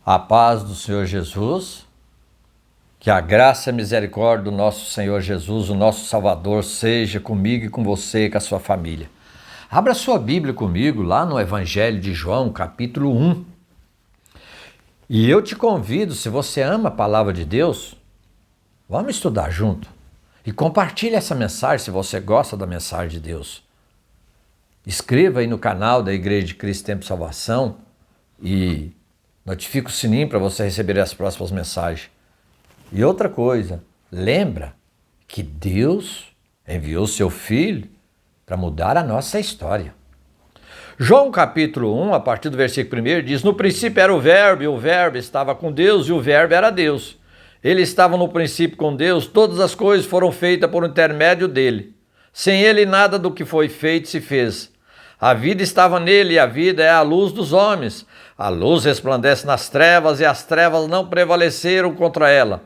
A paz do Senhor Jesus, que a graça e a misericórdia do nosso Senhor Jesus, o nosso Salvador, seja comigo e com você e com a sua família. Abra sua Bíblia comigo lá no Evangelho de João, capítulo 1. E eu te convido, se você ama a palavra de Deus, vamos estudar junto. E compartilhe essa mensagem se você gosta da mensagem de Deus. Inscreva aí no canal da Igreja de Cristo Tempo de Salvação e notifique o sininho para você receber as próximas mensagens. E outra coisa, lembra que Deus enviou seu Filho para mudar a nossa história. João capítulo 1, a partir do versículo 1, diz: No princípio era o Verbo, e o Verbo estava com Deus, e o Verbo era Deus. Ele estava no princípio com Deus, todas as coisas foram feitas por intermédio dele. Sem ele nada do que foi feito se fez. A vida estava nele, e a vida é a luz dos homens. A luz resplandece nas trevas, e as trevas não prevaleceram contra ela.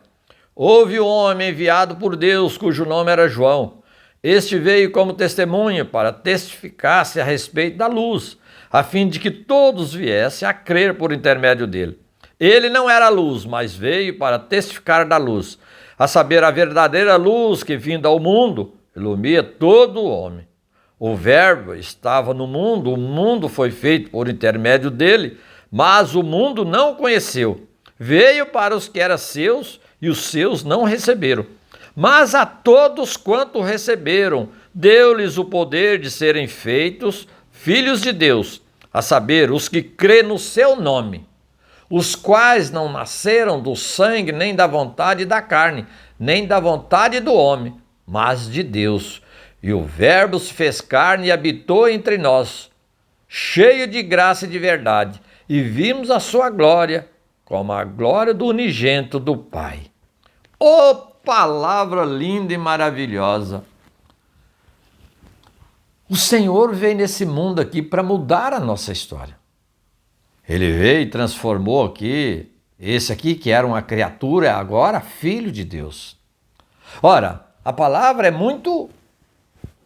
Houve um homem enviado por Deus, cujo nome era João. Este veio como testemunha para testificar-se a respeito da luz, a fim de que todos viessem a crer por intermédio dele. Ele não era a luz, mas veio para testificar da luz, a saber, a verdadeira luz que, vindo ao mundo, ilumina todo o homem. O Verbo estava no mundo, o mundo foi feito por intermédio dele, mas o mundo não o conheceu. Veio para os que eram seus, e os seus não receberam. Mas a todos quanto receberam, deu-lhes o poder de serem feitos filhos de Deus, a saber, os que crêem no seu nome, os quais não nasceram do sangue, nem da vontade da carne, nem da vontade do homem, mas de Deus. E o Verbo se fez carne e habitou entre nós, cheio de graça e de verdade, e vimos a sua glória, como a glória do unigênito do Pai. Oh, palavra linda e maravilhosa! O Senhor veio nesse mundo aqui para mudar a nossa história. Ele veio e transformou aqui, esse aqui que era uma criatura, agora filho de Deus. Ora, a palavra é muito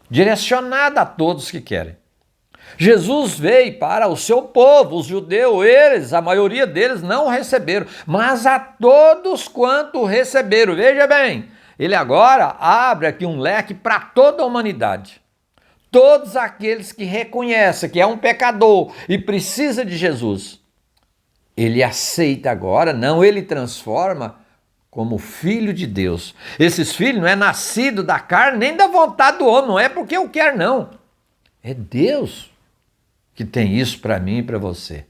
direcionada a todos que querem. Jesus veio para o seu povo, os judeus, a maioria deles não receberam, mas a todos quanto receberam. Veja bem, ele agora abre aqui um leque para toda a humanidade. Todos aqueles que reconhecem que é um pecador e precisa de Jesus, ele aceita agora, não, ele transforma como filho de Deus. Esses filhos não é nascido da carne nem da vontade do homem, não é porque eu quero não. É Deus que tem isso para mim e para você.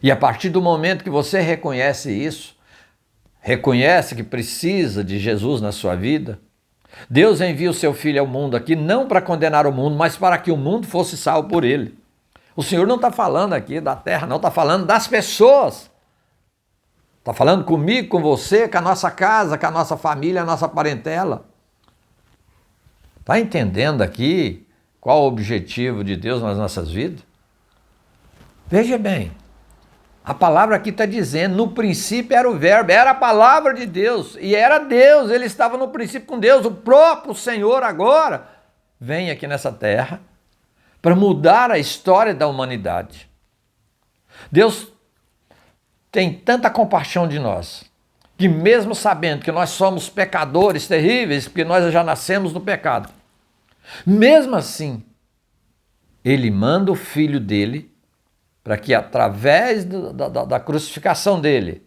E a partir do momento que você reconhece isso, reconhece que precisa de Jesus na sua vida, Deus envia o seu Filho ao mundo aqui, não para condenar o mundo, mas para que o mundo fosse salvo por ele. O Senhor não está falando aqui da terra, não, está falando das pessoas. Está falando comigo, com você, com a nossa casa, com a nossa família, a nossa parentela. Está entendendo aqui qual o objetivo de Deus nas nossas vidas? Veja bem, a palavra aqui está dizendo, no princípio era o Verbo, era a palavra de Deus, e era Deus, ele estava no princípio com Deus, o próprio Senhor agora vem aqui nessa terra para mudar a história da humanidade. Deus tem tanta compaixão de nós, que mesmo sabendo que nós somos pecadores terríveis, porque nós já nascemos no pecado, mesmo assim, ele manda o Filho dele para que através da crucificação dele,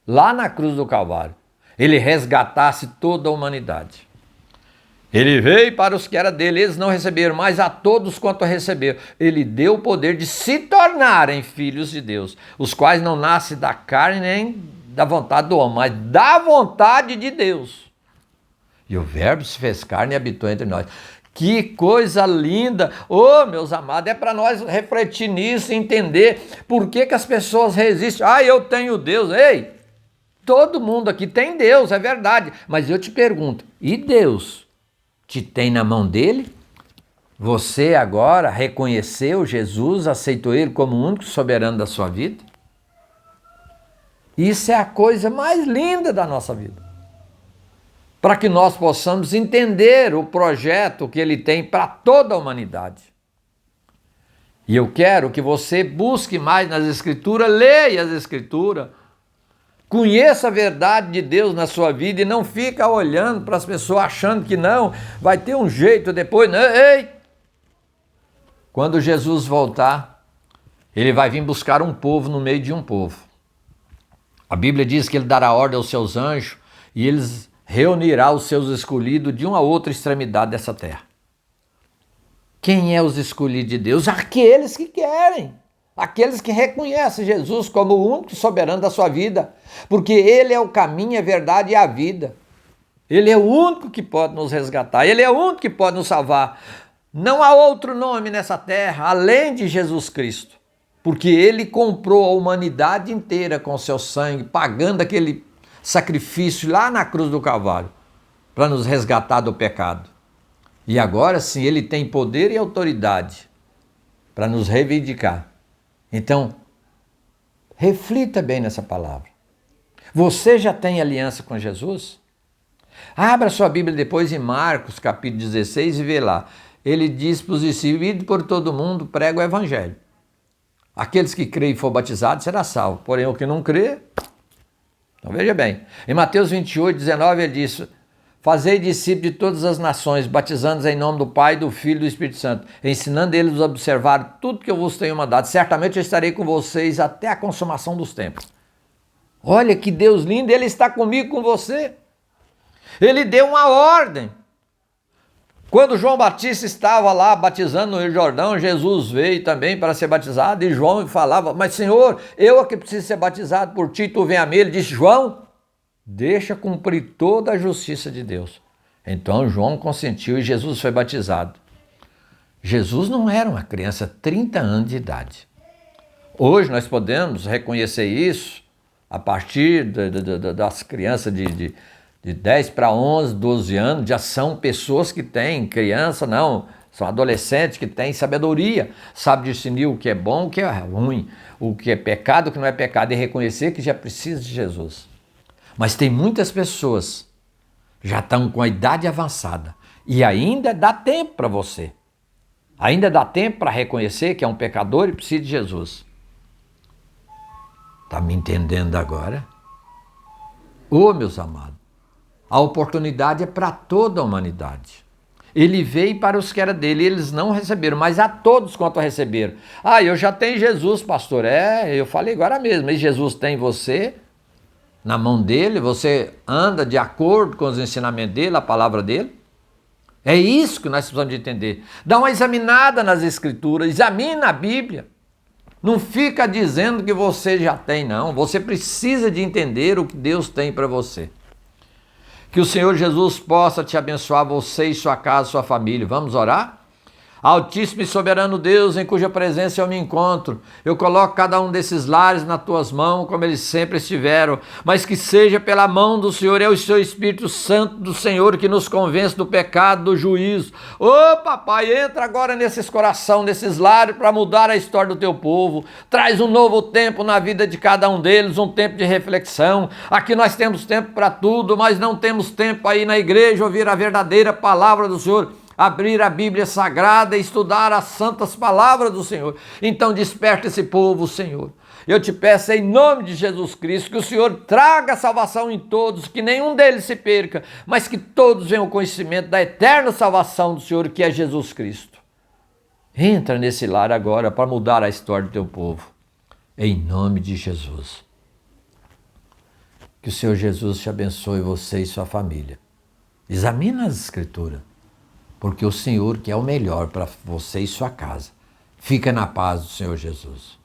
lá na cruz do Calvário, ele resgatasse toda a humanidade. Ele veio para os que eram dele, eles não receberam, mas a todos quanto receberam, ele deu o poder de se tornarem filhos de Deus, os quais não nascem da carne nem da vontade do homem, mas da vontade de Deus. E o Verbo se fez carne e habitou entre nós. Que coisa linda! Oh, meus amados, é para nós refletir nisso e entender por que as pessoas resistem. Ah, eu tenho Deus. Ei, todo mundo aqui tem Deus, é verdade. Mas eu te pergunto, e Deus te tem na mão dele? Você agora reconheceu Jesus, aceitou ele como o único soberano da sua vida? Isso é a coisa mais linda da nossa vida. Para que nós possamos entender o projeto que ele tem para toda a humanidade. E eu quero que você busque mais nas Escrituras, leia as Escrituras, conheça a verdade de Deus na sua vida e não fica olhando para as pessoas achando que não, vai ter um jeito depois. Não, ei! Quando Jesus voltar, ele vai vir buscar um povo no meio de um povo. A Bíblia diz que ele dará ordem aos seus anjos e eles reunirá os seus escolhidos de uma outra extremidade dessa terra. Quem é os escolhidos de Deus? Aqueles que querem. Aqueles que reconhecem Jesus como o único soberano da sua vida. Porque Ele é o caminho, a verdade e a vida. Ele é o único que pode nos resgatar. Ele é o único que pode nos salvar. Não há outro nome nessa terra além de Jesus Cristo. Porque Ele comprou a humanidade inteira com seu sangue, pagando aquele sacrifício lá na cruz do Calvário, para nos resgatar do pecado. E agora sim, Ele tem poder e autoridade para nos reivindicar. Então, reflita bem nessa palavra. Você já tem aliança com Jesus? Abra sua Bíblia depois em Marcos, capítulo 16, e vê lá. Ele diz para os discípulos: ide por todo mundo, prega o evangelho. Aqueles que creem e for batizados será salvo. Porém, o que não crê, então veja bem. Em Mateus 28, 19, ele diz: fazei discípulos de todas as nações, batizando-os em nome do Pai, do Filho e do Espírito Santo, ensinando eles a observar tudo que eu vos tenho mandado. Certamente eu estarei com vocês até a consumação dos tempos. Olha que Deus lindo, Ele está comigo, com você. Ele deu uma ordem. Quando João Batista estava lá batizando no Rio Jordão, Jesus veio também para ser batizado, e João falava: mas Senhor, eu é que preciso ser batizado por ti, tu vem a mim. Ele disse: João, deixa cumprir toda a justiça de Deus. Então João consentiu e Jesus foi batizado. Jesus não era uma criança, 30 anos de idade. Hoje nós podemos reconhecer isso a partir das crianças de 10 para 11, 12 anos, já são pessoas que têm, criança não, são adolescentes que têm sabedoria, sabe discernir o que é bom, o que é ruim, o que é pecado, o que não é pecado, e reconhecer que já precisa de Jesus. Mas tem muitas pessoas que já estão com a idade avançada e ainda dá tempo para você. Ainda dá tempo para reconhecer que é um pecador e precisa de Jesus. Está me entendendo agora? Ô, meus amados, a oportunidade é para toda a humanidade. Ele veio para os que eram dele, eles não receberam, mas a todos quanto receberam. Ah, eu já tenho Jesus, pastor. Eu falei agora mesmo, e Jesus tem você na mão dele, você anda de acordo com os ensinamentos dele, a palavra dele. É isso que nós precisamos de entender. Dá uma examinada nas Escrituras, examina a Bíblia. Não fica dizendo que você já tem, não. Você precisa de entender o que Deus tem para você. Que o Senhor Jesus possa te abençoar, você e sua casa, sua família. Vamos orar? Altíssimo e soberano Deus, em cuja presença eu me encontro, eu coloco cada um desses lares nas tuas mãos, como eles sempre estiveram, mas que seja pela mão do Senhor e o seu Espírito Santo do Senhor que nos convence do pecado, do juízo. Ô papai, entra agora nesses corações, nesses lares, para mudar a história do teu povo. Traz um novo tempo na vida de cada um deles, um tempo de reflexão. Aqui nós temos tempo para tudo, mas não temos tempo aí na igreja ouvir a verdadeira palavra do Senhor. Abrir a Bíblia Sagrada e estudar as santas palavras do Senhor. Então desperta esse povo, Senhor. Eu te peço em nome de Jesus Cristo que o Senhor traga salvação em todos, que nenhum deles se perca, mas que todos venham ao conhecimento da eterna salvação do Senhor, que é Jesus Cristo. Entra nesse lar agora para mudar a história do teu povo. Em nome de Jesus. Que o Senhor Jesus te abençoe, você e sua família. Examina as Escrituras. Porque o Senhor quer o melhor para você e sua casa. Fica na paz do Senhor Jesus.